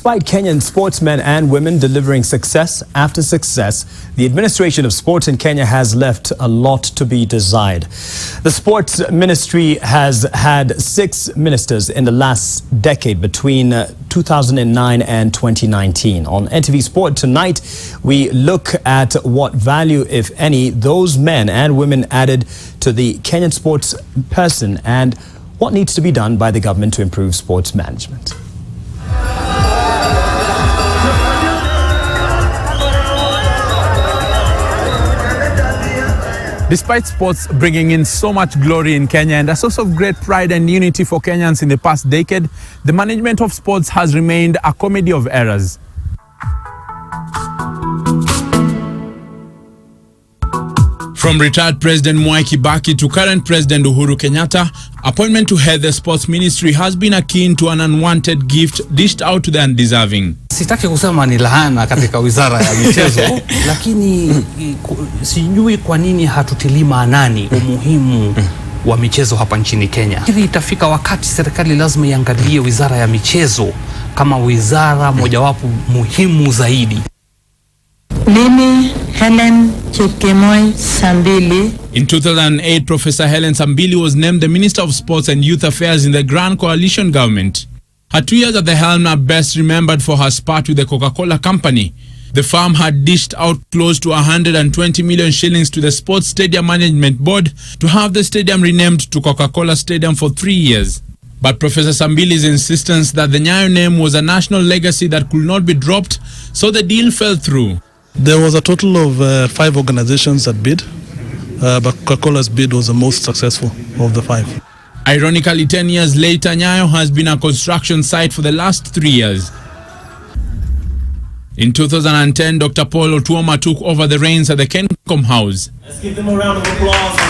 Despite Kenyan sportsmen and women delivering success after success, the administration of sports in Kenya has left a lot to be desired. The sports ministry has had 6 ministers in the last decade between 2009 and 2019. On NTV Sport tonight, we look at what value, if any, those men and women added to the Kenyan sports person and what needs to be done by the government to improve sports management. Despite sports bringing in so much glory in Kenya and a source of great pride and unity for Kenyans in the past decade, the management of sports has remained a comedy of errors. From retired President Mwai Kibaki to current President Uhuru Kenyatta, appointment to head the sports ministry has been akin to an unwanted gift dished out to the undeserving. Sitaki kusema ni lahana katika wizara ya michezo, lakini sijui kwa nini hatutilii maanani umuhimu wa michezo hapa nchini Kenya. Hivi itafika wakati serikali lazima iangalie wizara ya michezo kama wizara mojawapo muhimu zaidi. Mimi Helen Chepkemoi Sambili. In 2008, Professor Helen Sambili was named the Minister of Sports and Youth Affairs in the Grand Coalition government. Her 2 years at the helm are best remembered for her spat with the Coca-Cola company. The firm had dished out close to 120 million shillings to the Sports Stadium Management Board to have the stadium renamed to Coca-Cola Stadium for 3 years. But Professor Sambili's insistence that the Nyayo name was a national legacy that could not be dropped, so the deal fell through. There was a total of 5 organizations that bid, but Coca-Cola's bid was the most successful of the 5. Ironically, 10 years later, Nyayo has been a construction site for the last 3 years. In 2010, Dr. Paul Otuoma took over the reins at the Kencom House. Let's give them a round of applause.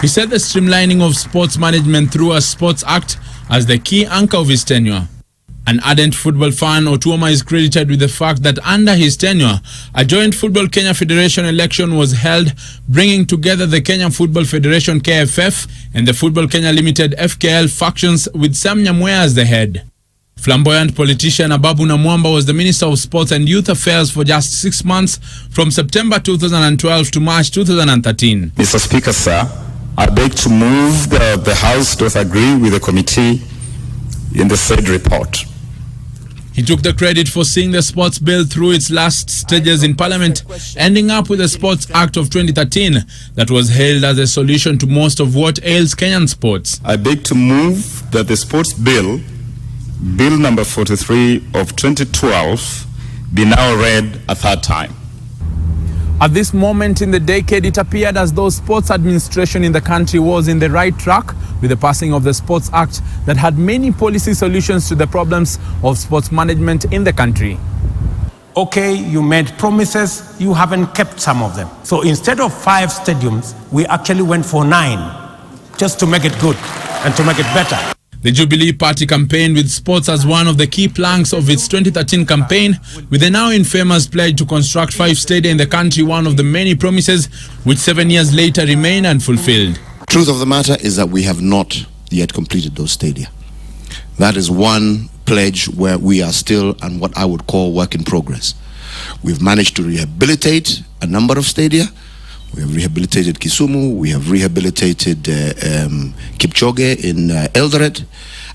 He said the streamlining of sports management through a sports act as the key anchor of his tenure. An ardent football fan, Otuoma is credited with the fact that under his tenure, a joint Football Kenya Federation election was held, bringing together the Kenya Football Federation KFF and the Football Kenya Limited FKL factions with Sam Nyamweya as the head. Flamboyant politician Ababu Namwamba was the Minister of Sports and Youth Affairs for just 6 months, from September 2012 to March 2013. Mr. Speaker, sir, I beg to move the House does agree with the committee in the said report. He took the credit for seeing the sports bill through its last stages in Parliament, ending up with the Sports Act of 2013 that was hailed as a solution to most of what ails Kenyan sports. I beg to move that the sports bill, Bill number 43 of 2012, be now read a third time. At this moment in the decade, it appeared as though sports administration in the country was in the right track with the passing of the Sports Act that had many policy solutions to the problems of sports management in the country. Okay, you made promises, you haven't kept some of them. So instead of 5 stadiums, we actually went for 9, just to make it good and to make it better. The Jubilee Party campaigned with sports as one of the key planks of its 2013 campaign, with the now infamous pledge to construct 5 stadia in the country, one of the many promises which 7 years later remain unfulfilled. Truth of the matter is that we have not yet completed those stadia. That is one pledge where we are still on what I would call work in progress. We've managed to rehabilitate a number of stadia. We have rehabilitated Kisumu, we have rehabilitated Kipchoge in Eldoret,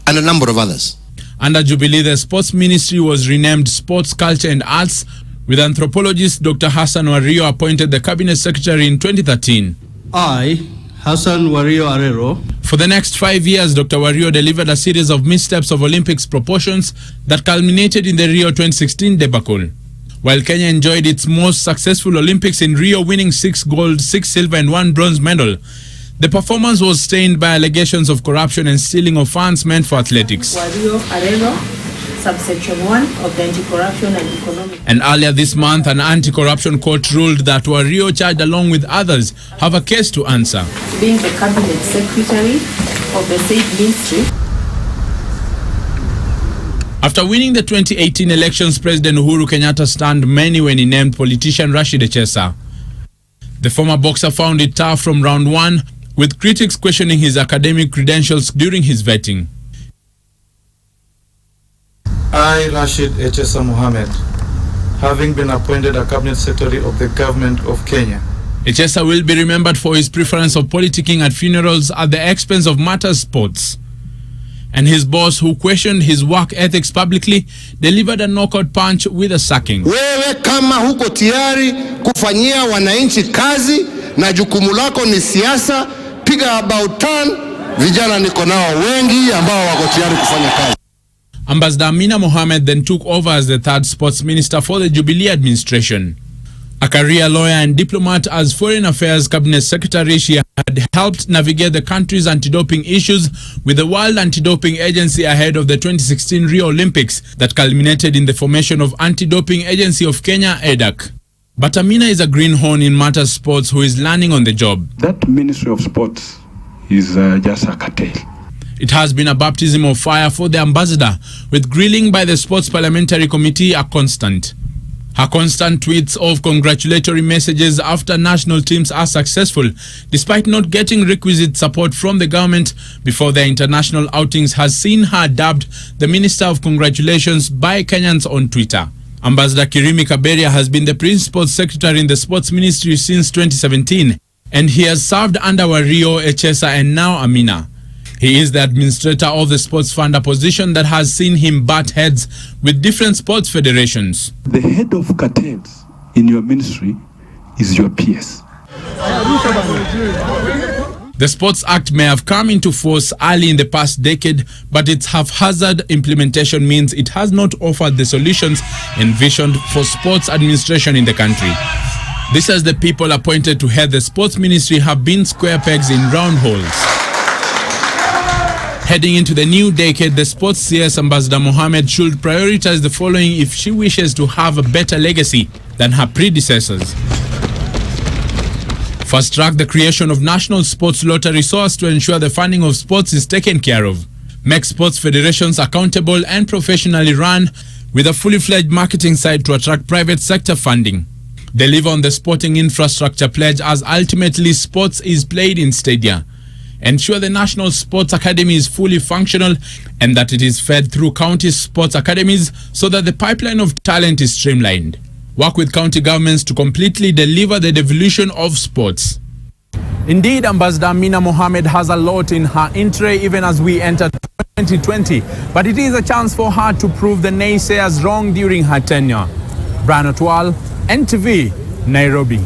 and a number of others. Under Jubilee, the Sports Ministry was renamed Sports, Culture and Arts, with anthropologist Dr. Hassan Wario appointed the Cabinet Secretary in 2013. I, Hassan Wario Arero. For the next 5 years, Dr. Wario delivered a series of missteps of Olympics proportions that culminated in the Rio 2016 debacle. While Kenya enjoyed its most successful Olympics in Rio, winning 6 gold, 6 silver and 1 bronze medal, the performance was stained by allegations of corruption and stealing of funds meant for athletics. Wario Arero, subsection 1 of the Anti-Corruption and Economic. And earlier this month, an anti-corruption court ruled that Wario, charged along with others, have a case to answer. Being the Cabinet Secretary of the said ministry. After winning the 2018 elections, President Uhuru Kenyatta stunned many when he named politician Rashid Echesa. The former boxer found it tough from round 1, with critics questioning his academic credentials during his vetting. I, Rashid Echesa Mohammed, having been appointed a cabinet secretary of the government of Kenya. Echesa will be remembered for his preference of politicking at funerals at the expense of matters sports. And his boss, who questioned his work ethics publicly, delivered a knockout punch with a sacking. Wewe kama huko tayari kufanyia wananchi kazi na jukumu lako ni siasa, piga about turn. Vijana niko nao wengi ambao wako tayari kufanya kazi. Ambassador Amina Mohammed then took over as the third sports minister for the Jubilee administration. A career lawyer and diplomat as Foreign Affairs Cabinet Secretary, she had helped navigate the country's anti-doping issues with the World Anti-Doping Agency ahead of the 2016 Rio Olympics that culminated in the formation of Anti-Doping Agency of Kenya, ADAC. But Amina is a greenhorn in matters sports who is learning on the job. That Ministry of Sports is just a cartel. It has been a baptism of fire for the ambassador, with grilling by the Sports Parliamentary Committee a constant. Her constant tweets of congratulatory messages after national teams are successful, despite not getting requisite support from the government before their international outings, has seen her dubbed the Minister of Congratulations by Kenyans on Twitter. Ambassador Kirimi Kaberia has been the Principal Secretary in the Sports Ministry since 2017, and he has served under Wario, Echesa and now Amina. He is the administrator of the Sports Fund, a position that has seen him butt heads with different sports federations. The head of cartels in your ministry is your PS. The Sports Act may have come into force early in the past decade, but its haphazard implementation means it has not offered the solutions envisioned for sports administration in the country. This as the people appointed to head the sports ministry have been square pegs in round holes. Heading into the new decade, the Sports CS Ambassador Mohammed should prioritize the following if she wishes to have a better legacy than her predecessors. Fast track the creation of national sports lottery so as to ensure the funding of sports is taken care of. Make sports federations accountable and professionally run with a fully fledged marketing side to attract private sector funding. Deliver on the sporting infrastructure pledge as ultimately sports is played in stadia. Ensure the National Sports Academy is fully functional and that it is fed through county sports academies so that the pipeline of talent is streamlined. Work with county governments to completely deliver the devolution of sports. Indeed, Ambassador Amina Mohammed has a lot in her entree even as we enter 2020, but it is a chance for her to prove the naysayers wrong during her tenure. Brian Otwal, NTV, Nairobi.